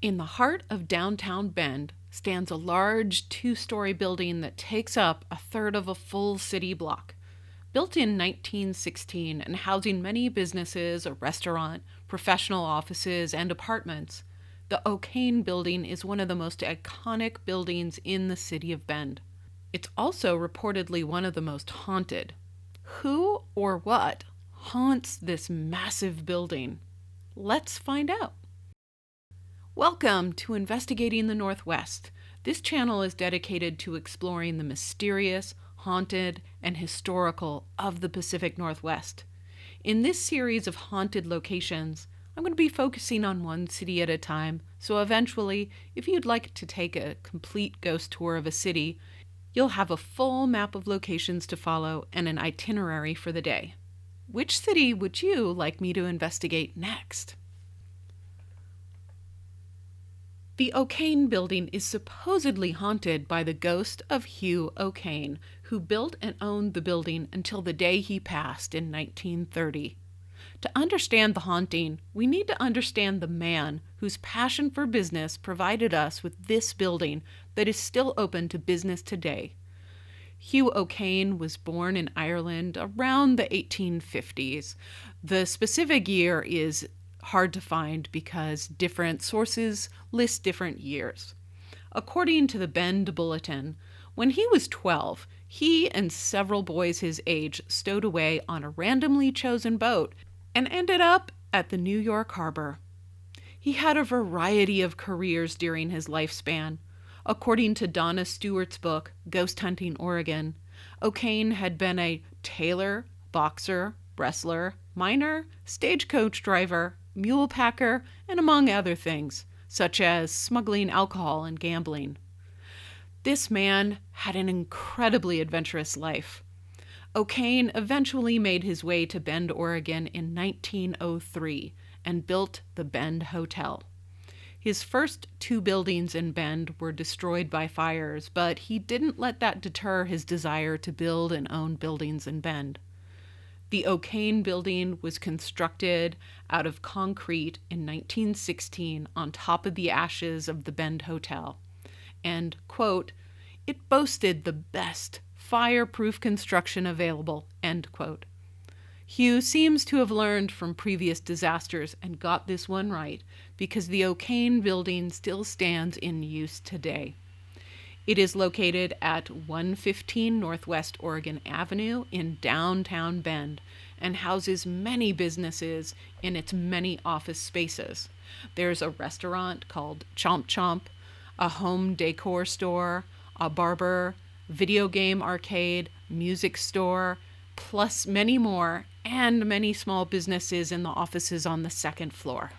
In the heart of downtown Bend stands a large two-story building that takes up a third of a full city block. Built in 1916 and housing many businesses, a restaurant, professional offices, and apartments, the OKane building is one of the most iconic buildings in the city of Bend. It's also reportedly one of the most haunted. Who or what haunts this massive building? Let's find out. Welcome to Investigating the Northwest. This channel is dedicated to exploring the mysterious, haunted, and historical of the Pacific Northwest. In this series of haunted locations, I'm going to be focusing on one city at a time, so eventually, if you'd like to take a complete ghost tour of a city, you'll have a full map of locations to follow and an itinerary for the day. Which city would you like me to investigate next? The OKane building is supposedly haunted by the ghost of Hugh OKane, who built and owned the building until the day he passed in 1930. To understand the haunting, we need to understand the man whose passion for business provided us with this building that is still open to business today. Hugh OKane was born in Ireland around the 1850s. The specific year is hard to find because different sources list different years. According to the Bend Bulletin, when he was 12, he and several boys his age stowed away on a randomly chosen boat and ended up at the New York harbor. He had a variety of careers during his lifespan. According to Donna Stewart's book, Ghost Hunting Oregon, OKane had been a tailor, boxer, wrestler, miner, stagecoach driver, mule packer, and among other things, such as smuggling alcohol and gambling. This man had an incredibly adventurous life. OKane eventually made his way to Bend, Oregon in 1903 and built the Bend Hotel. His first two buildings in Bend were destroyed by fires, but he didn't let that deter his desire to build and own buildings in Bend. The OKane building was constructed out of concrete in 1916 on top of the ashes of the Bend Hotel. And, quote, it boasted the best fireproof construction available, end quote. Hugh seems to have learned from previous disasters and got this one right because the OKane building still stands in use today. It is located at 115 Northwest Oregon Avenue in downtown Bend and houses many businesses in its many office spaces. There's a restaurant called Chomp Chomp, a home decor store, a barber, video game arcade, music store, plus many more, and many small businesses in the offices on the second floor.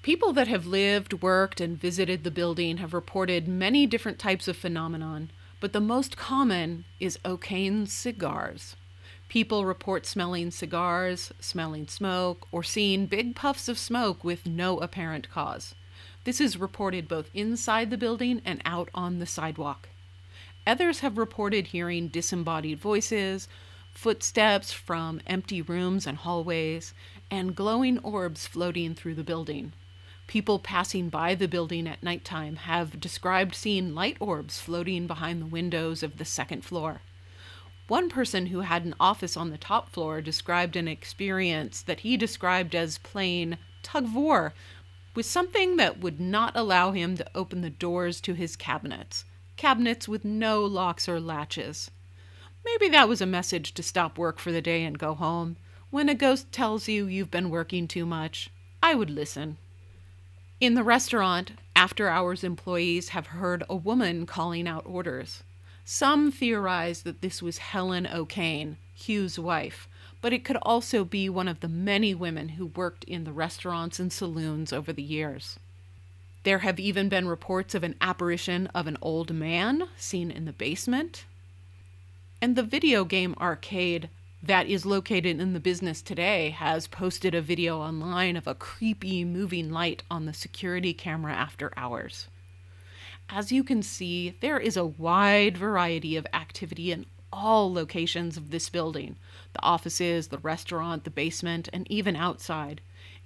People that have lived, worked, and visited the building have reported many different types of phenomenon, but the most common is OKane cigars. People report smelling cigars, smelling smoke, or seeing big puffs of smoke with no apparent cause. This is reported both inside the building and out on the sidewalk. Others have reported hearing disembodied voices, footsteps from empty rooms and hallways, and glowing orbs floating through the building. People passing by the building at nighttime have described seeing light orbs floating behind the windows of the second floor. One person who had an office on the top floor described an experience that he described as playing tug-of-war with something that would not allow him to open the doors to his cabinets with no locks or latches. Maybe that was a message to stop work for the day and go home. When a ghost tells you you've been working too much, I would listen. In the restaurant, after-hours employees have heard a woman calling out orders. Some theorize that this was Helen OKane, Hugh's wife, but it could also be one of the many women who worked in the restaurants and saloons over the years. There have even been reports of an apparition of an old man seen in the basement. And the video game arcade that is located in the business today has posted a video online of a creepy moving light on the security camera after hours. As you can see, there is a wide variety of activity in all locations of this building, the offices, the restaurant, the basement, and even outside.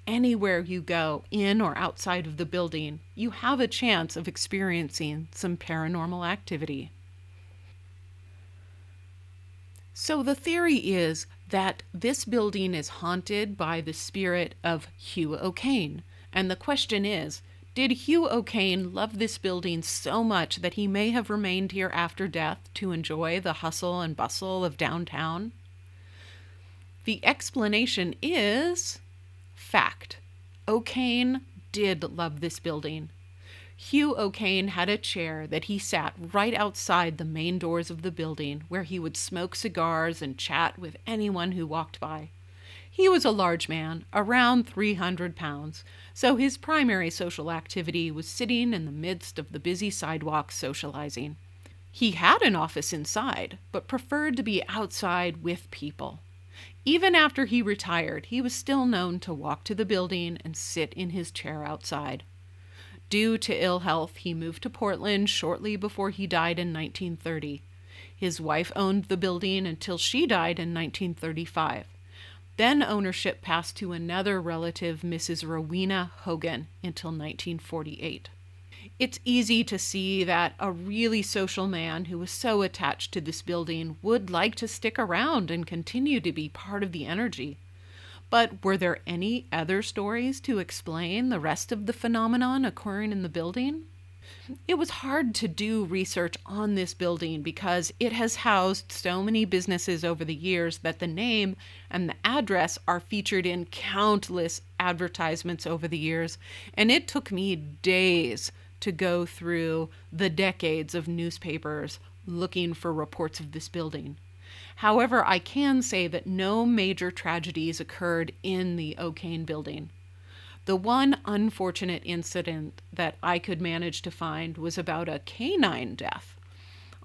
Anywhere you go, in or outside of the building, you have a chance of experiencing some paranormal activity. So the theory is that this building is haunted by the spirit of Hugh OKane. And the question is, did Hugh OKane love this building so much that he may have remained here after death to enjoy the hustle and bustle of downtown? The explanation is fact. OKane did love this building. Hugh OKane had a chair that he sat right outside the main doors of the building where he would smoke cigars and chat with anyone who walked by. He was a large man, around 300 pounds, so his primary social activity was sitting in the midst of the busy sidewalks socializing. He had an office inside, but preferred to be outside with people. Even after he retired, he was still known to walk to the building and sit in his chair outside. Due to ill health, he moved to Portland shortly before he died in 1930. His wife owned the building until she died in 1935. Then ownership passed to another relative, Mrs. Rowena Hogan, until 1948. It's easy to see that a really social man who was so attached to this building would like to stick around and continue to be part of the energy. But were there any other stories to explain the rest of the phenomenon occurring in the building? It was hard to do research on this building because it has housed so many businesses over the years that the name and the address are featured in countless advertisements over the years, and it took me days to go through the decades of newspapers looking for reports of this building. However, I can say that no major tragedies occurred in the OKane building. The one unfortunate incident that I could manage to find was about a canine death.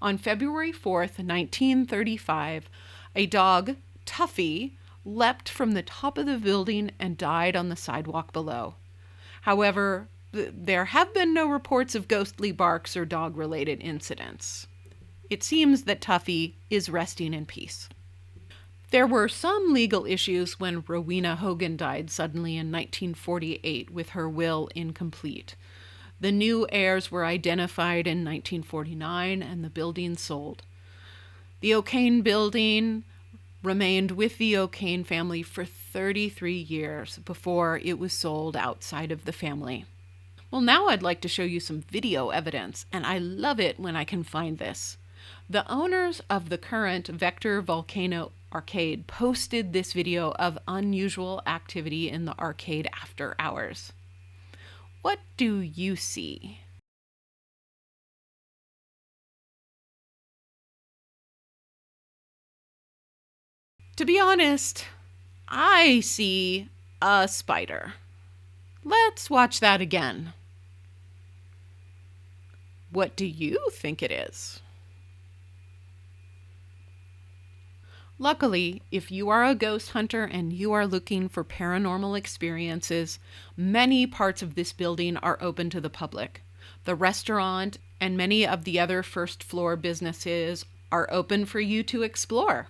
On February 4th, 1935, a dog, Tuffy, leapt from the top of the building and died on the sidewalk below. However, there have been no reports of ghostly barks or dog-related incidents. It seems that Tuffy is resting in peace. There were some legal issues when Rowena Hogan died suddenly in 1948 with her will incomplete. The new heirs were identified in 1949 and the building sold. The OKane building remained with the OKane family for 33 years before it was sold outside of the family. Well, now I'd like to show you some video evidence, and I love it when I can find this. The owners of the current Vector Volcano arcade posted this video of unusual activity in the arcade after hours. What do you see? To be honest, I see a spider. Let's watch that again. What do you think it is? Luckily, if you are a ghost hunter and you are looking for paranormal experiences, many parts of this building are open to the public. The restaurant and many of the other first floor businesses are open for you to explore.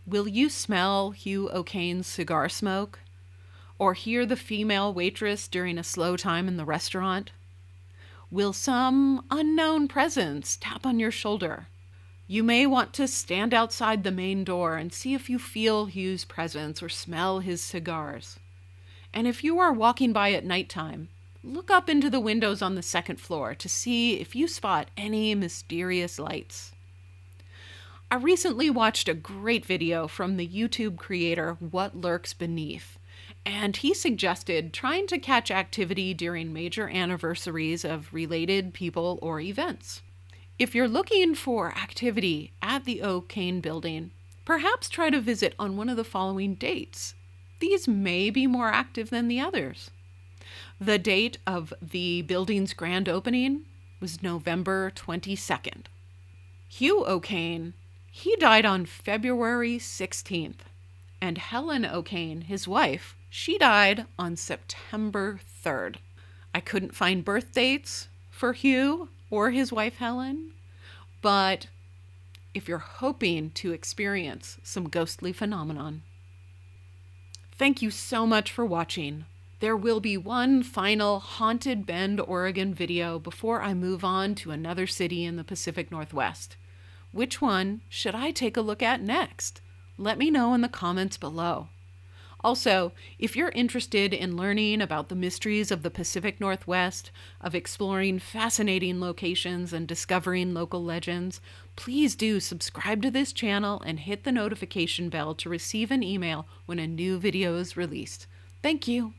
Will you smell Hugh OKane's cigar smoke? Or hear the female waitress during a slow time in the restaurant? Will some unknown presence tap on your shoulder? You may want to stand outside the main door and see if you feel Hugh's presence or smell his cigars. And if you are walking by at nighttime, look up into the windows on the second floor to see if you spot any mysterious lights. I recently watched a great video from the YouTube creator What Lurks Beneath, and he suggested trying to catch activity during major anniversaries of related people or events. If you're looking for activity at the OKane building, perhaps try to visit on one of the following dates. These may be more active than the others. The date of the building's grand opening was November 22nd. Hugh OKane, he died on February 16th. And Helen OKane, his wife, she died on September 3rd. I couldn't find birth dates for Hugh or his wife Helen, but if you're hoping to experience some ghostly phenomenon. Thank you so much for watching. There will be one final Haunted Bend, Oregon video before I move on to another city in the Pacific Northwest. Which one should I take a look at next? Let me know in the comments below. Also, if you're interested in learning about the mysteries of the Pacific Northwest, of exploring fascinating locations and discovering local legends, please do subscribe to this channel and hit the notification bell to receive an email when a new video is released. Thank you.